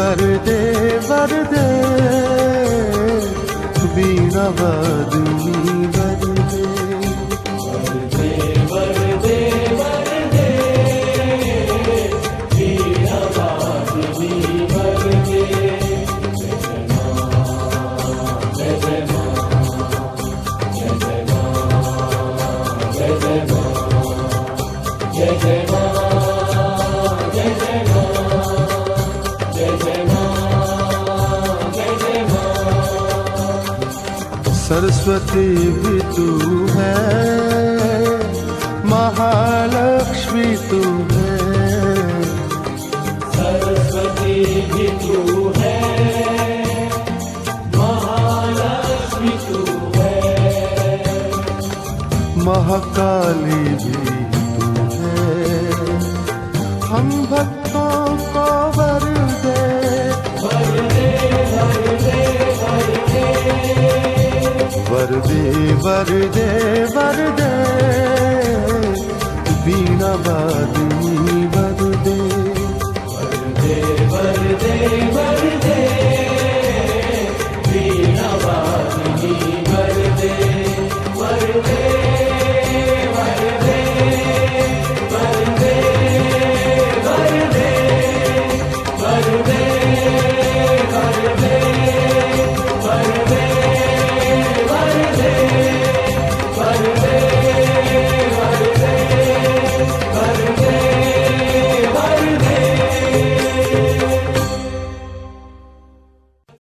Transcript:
वरदे वरदे वीणा वादनी वरदे वरदे वरदे वीणा वादनी वरदे जय जय मां जय जय मां जय जय मां जय जय मां जय जय मां जय जय मां जय जय मां सरस्वती भी तू है महालक्ष्मी तू है सरस्वती भी तू है महालक्ष्मी तू है महाकाली भी तू है हम भक्तों को वर दे वरदे वरदे वरदे वरदे वरदे वरदे वीणा वादनी